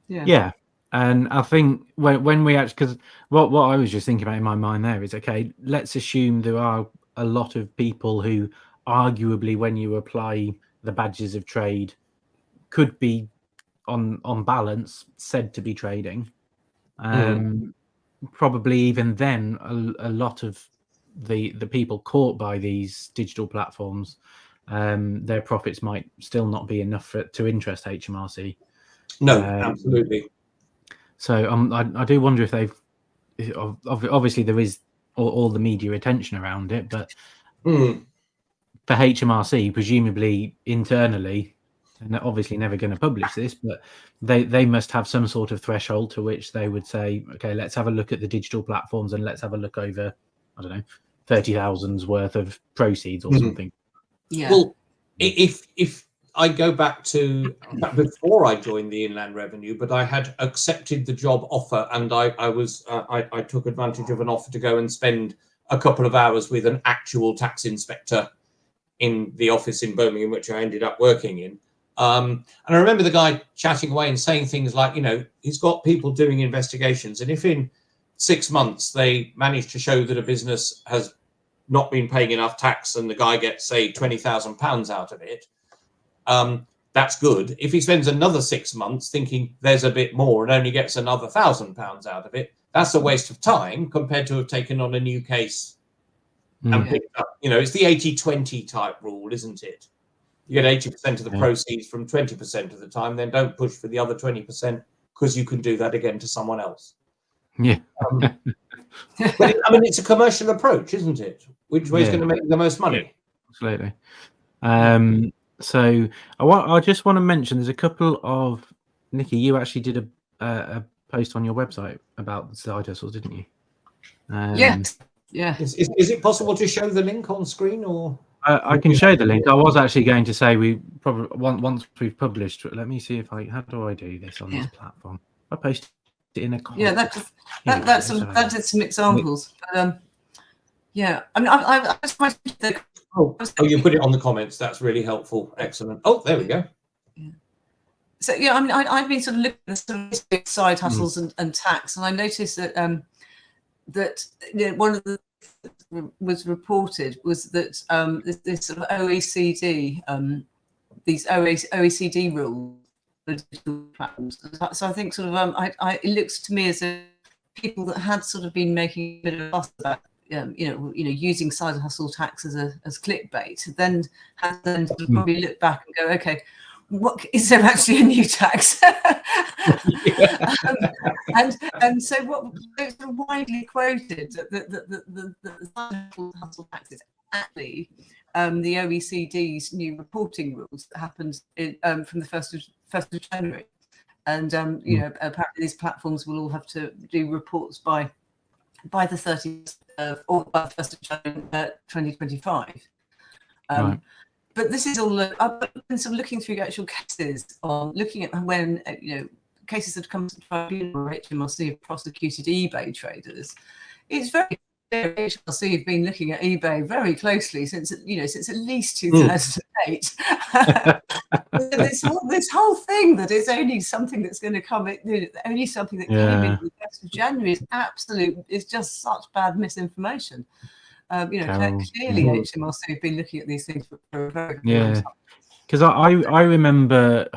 Yeah. And I think when we actually, because what I was just thinking about in my mind there is, okay, let's assume there are a lot of people who arguably, when you apply the badges of trade, could be on balance said to be trading. Probably even then, a lot of the people caught by these digital platforms, their profits might still not be enough to interest HMRC. No, absolutely. So I do wonder if they've, obviously there is all the media attention around it, but for HMRC, presumably internally, and they're obviously never going to publish this, but they must have some sort of threshold to which they would say, okay, let's have a look at the digital platforms and let's have a look over, I don't know, 30,000's worth of proceeds or something. Yeah. Well, if I go back to before I joined the Inland Revenue, but I had accepted the job offer, and I took advantage of an offer to go and spend a couple of hours with an actual tax inspector in the office in Birmingham, which I ended up working in. And I remember the guy chatting away and saying things like, you know, he's got people doing investigations, and if in 6 months they manage to show that a business has not been paying enough tax and the guy gets, say, £20,000 out of it, that's good. If he spends another 6 months thinking there's a bit more and only gets another £1,000 out of it, that's a waste of time compared to have taken on a new case and picked up. It's the 80-20 type rule, isn't it? You get 80% of the proceeds from 20% of the time, then don't push for the other 20% because you can do that again to someone else. Yeah. But it's a commercial approach, isn't it? Which way is going to make the most money? Yeah, absolutely. So I just want to mention there's a couple of Nikki. You actually did a post on your website about the side hustles, didn't you? Yes. Yeah. Is it possible to show the link on screen, or? I can show the link. I was actually going to say we probably once we've published. Let me see if how do I do this on this platform? I posted it in a comment. Yeah, that's some examples. Yeah, I mean, I was quite. Oh, you put it on the comments. That's really helpful. Excellent. Oh, there we go. Yeah. So yeah, I mean, I've been sort of looking at some side hustles and tax, and I noticed that that one of the was reported was that this sort of OECD, these OECD rules for digital platforms. So I think sort of it looks to me as if people that had sort of been making a bit of a fuss about using side hustle tax as clickbait, then had then sort of probably look back and go, okay, what is there actually a new tax? And so what it's sort of widely quoted that the side hustle tax is actually the OECD's new reporting rules that happened from the 1st of January, and apparently these platforms will all have to do reports by the 30th or by the 1st of January 2025. Right. But this is all. I've been sort of looking through actual cases on looking at when cases that have come to the tribunal or HMRC have prosecuted eBay traders. It's very clear HMRC have been looking at eBay very closely since at least 2008. this whole thing that it's only something that's going to come, only something that came in the 1st of January is just such bad misinformation. Clearly HMRC have been looking at these things for a very long time. Because I remember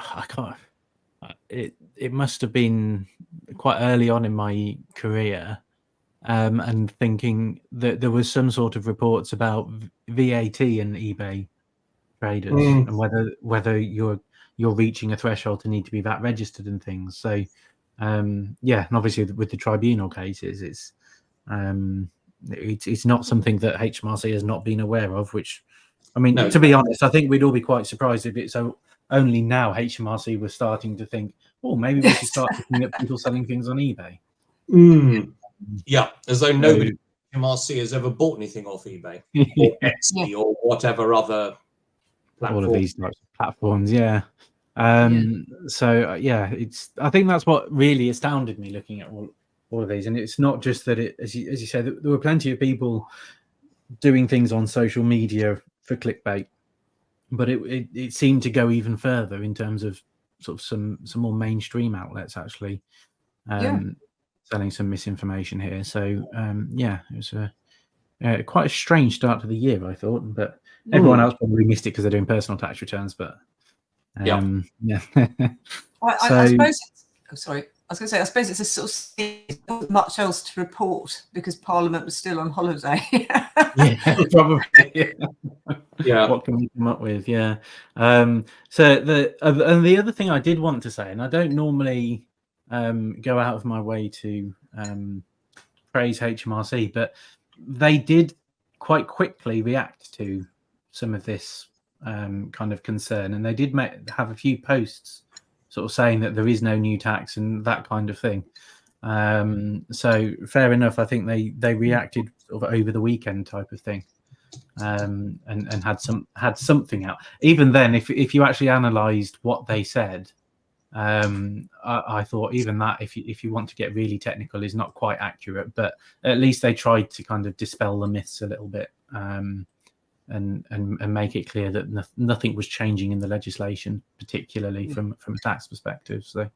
it must have been quite early on in my career, and thinking that there was some sort of reports about VAT and eBay traders and whether you're reaching a threshold to need to be VAT registered and things. So and obviously with the tribunal cases, it's not something that HMRC has not been aware of, which, I mean, to be honest, I think we'd all be quite surprised if it's only now HMRC was starting to think, oh, maybe we should start looking at people selling things on eBay. Yeah, as though nobody at HMRC has ever bought anything off eBay or Etsy or whatever other platform. All of these types of platforms, So I think that's what really astounded me looking at all of these. And it's not just that as you said, there were plenty of people doing things on social media for clickbait, but it seemed to go even further in terms of sort of some more mainstream outlets actually selling some misinformation here. So it was quite a strange start to the year, I thought, but everyone else probably missed it because they're doing personal tax returns. But I suppose sorry. I was going to say, I suppose it's a sort of not much else to report because Parliament was still on holiday. Probably. What can we come up with? So the other thing I did want to say, and I don't normally go out of my way to praise HMRC, but they did quite quickly react to some of this kind of concern, and they did have a few posts sort of saying that there is no new tax and that kind of thing. So fair enough. I think they reacted sort of over the weekend type of thing, and had something out. Even then, if you actually analysed what they said, I thought even that, if you want to get really technical, is not quite accurate. But at least they tried to kind of dispel the myths a little bit. And make it clear that nothing was changing in the legislation, particularly from a tax perspective. So,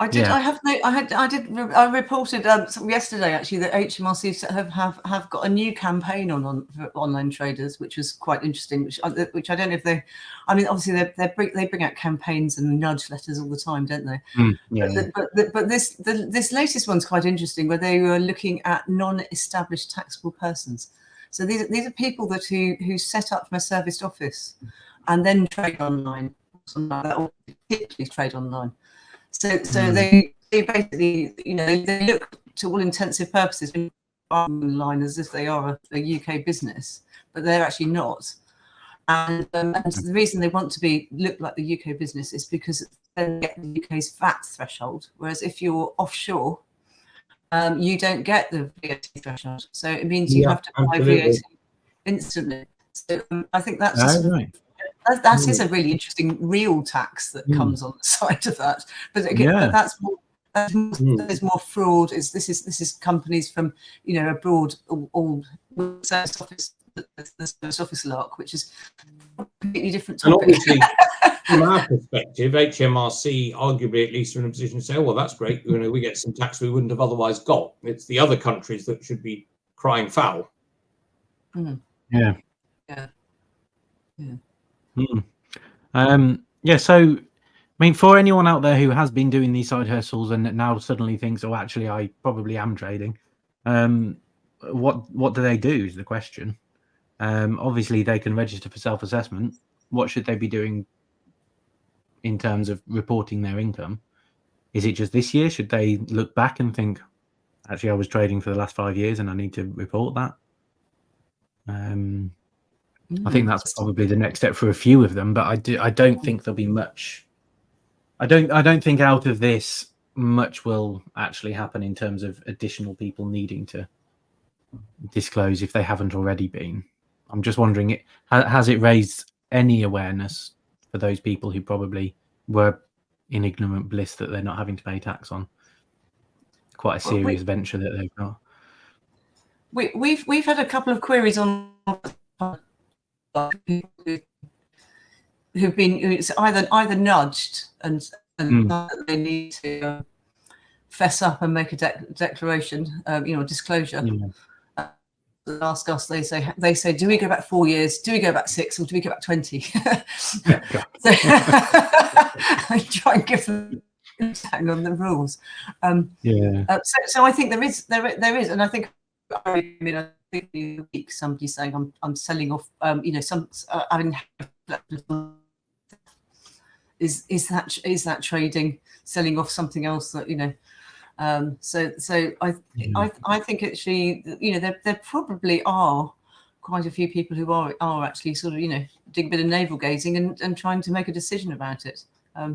I reported yesterday actually that HMRC have got a new campaign on for online traders, which was quite interesting. Which I don't know if they, I mean, obviously they bring out campaigns and nudge letters all the time, don't they? But this latest one's quite interesting, where they were looking at non-established taxable persons. So these are people who set up from a serviced office and then trade online, something like that, or particularly trade online. So they basically, they look to all intensive purposes online as if they are a UK business, but they're actually not. And the reason they want to look like the UK business is because then they get the UK's VAT threshold, whereas if you're offshore, you don't get the VAT threshold. So it means you have to buy VAT instantly. So I think that's that is a really interesting real tax that comes on the side of that. But again, there's more fraud. This is companies from abroad, all service office, the service office lark, which is a completely different topic. And obviously, from our perspective, HMRC arguably at least are in a position to say, oh, well, that's great. We get some tax we wouldn't have otherwise got. It's the other countries that should be crying foul. Yeah. So I mean, for anyone out there who has been doing these side hustles and now suddenly thinks, oh, actually I probably am trading, what do they do is the question. Obviously they can register for self-assessment. What should they be doing in terms of reporting their income? Is it just this year? Should they look back and think, actually I was trading for the last 5 years and I need to report that? I think that's probably the next step for a few of them, but I don't think there'll be much. I don't think out of this much will actually happen in terms of additional people needing to disclose if they haven't already been. I'm just wondering, has it raised any awareness for those people who probably were in ignorant bliss that they're not having to pay tax on? Quite a serious venture that they've got. We've had a couple of queries on who've been either nudged and they need to fess up and make a declaration, disclosure. Ask us. They say, do we go back 4 years? Do we go back 6? Or do we go back 20? I try and give them tag on the rules. So I think there is, and I think the week somebody saying I'm selling off. Is that trading, selling off something else that So I think actually there probably are quite a few people who are actually sort of doing a bit of navel gazing and trying to make a decision about it. I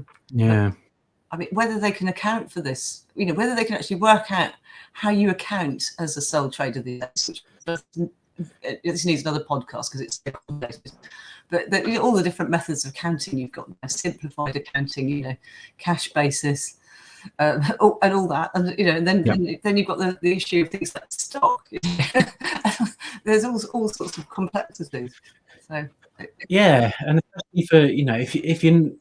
mean, whether they can account for this, whether they can actually work out how you account as a sole trader these days, which this needs another podcast because it's complicated. But all the different methods of counting you've got, simplified accounting, cash basis, and all that, and then you've got the issue of things like stock. There's all sorts of complexities. So and especially for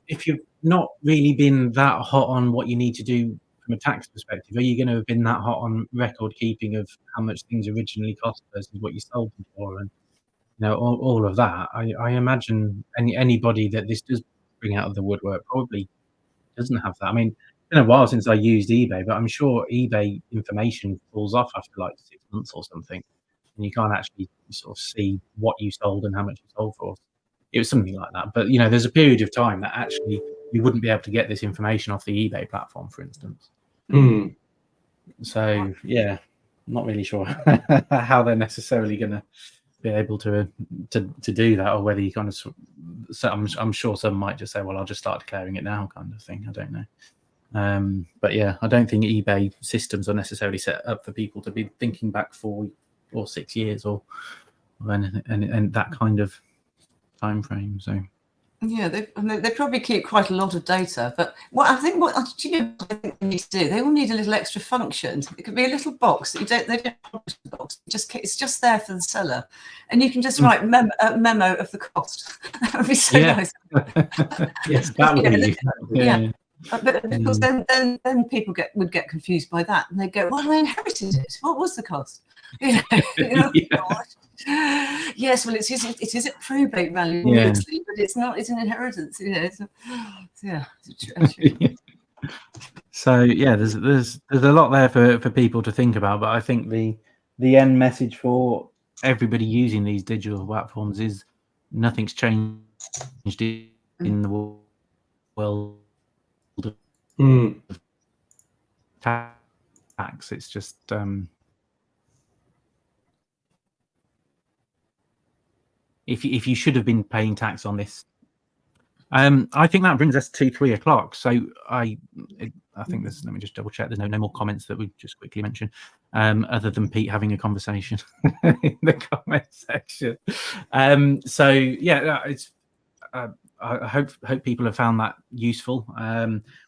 if you've not really been that hot on what you need to do from a tax perspective, are you going to have been that hot on record keeping of how much things originally cost versus what you sold them for, and all of that? I imagine anybody that this does bring out of the woodwork probably doesn't have that. I mean, it's been a while since I used eBay, but I'm sure eBay information falls off after like 6 months or something, and you can't actually sort of see what you sold and how much you sold for. It was something like that. But there's a period of time that actually you wouldn't be able to get this information off the eBay platform, for instance. So not really sure how they're necessarily going to be able to do that, or whether you kind of. So I'm sure some might just say, well, I'll just start declaring it now, kind of thing. I don't know. But I don't think eBay systems are necessarily set up for people to be thinking back 4 or 6 years or anything, and that kind of time frame. So they probably keep quite a lot of data, but I think they need to do, they all need a little extra function. It could be a little box that they don't publish the box. It's just there for the seller, and you can just write a memo of the cost. That would be so nice. Yes, that would be. But of course, then people would get confused by that, and they go, "Well, I inherited it. What was the cost?" You know, yes, well, it is a probate value, obviously, but it's not. It's an inheritance. You know, it's a treasure. So yeah, there's a lot there for people to think about, but I think the end message for everybody using these digital platforms is nothing's changed in the world of tax. It's just if you should have been paying tax on this. I think that brings us to 3 o'clock. So I think there's, let me just double check. There's no more comments that we just quickly mentioned, other than Pete having a conversation in the comment section. So yeah, it's. I hope people have found that useful.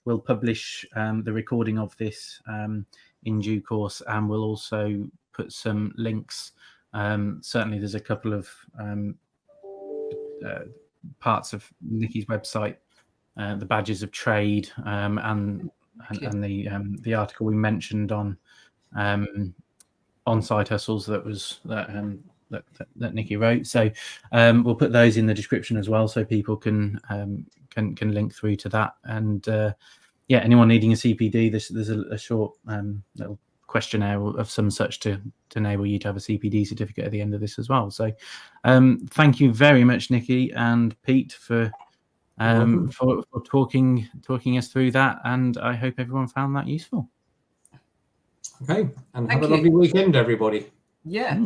We'll publish the recording of this in due course, and we'll also put some links. Certainly, there's a couple of parts of Nikki's website, the badges of trade, and the article we mentioned on side hustles that Nikki wrote. So we'll put those in the description as well, so people can link through to that. And yeah, anyone needing a CPD, there's a short little questionnaire of some such to enable you to have a CPD certificate at the end of this as well. So thank you very much, Nikki and Pete, for talking us through that, and I hope everyone found that useful. Okay, and have a lovely weekend, everybody. Yeah.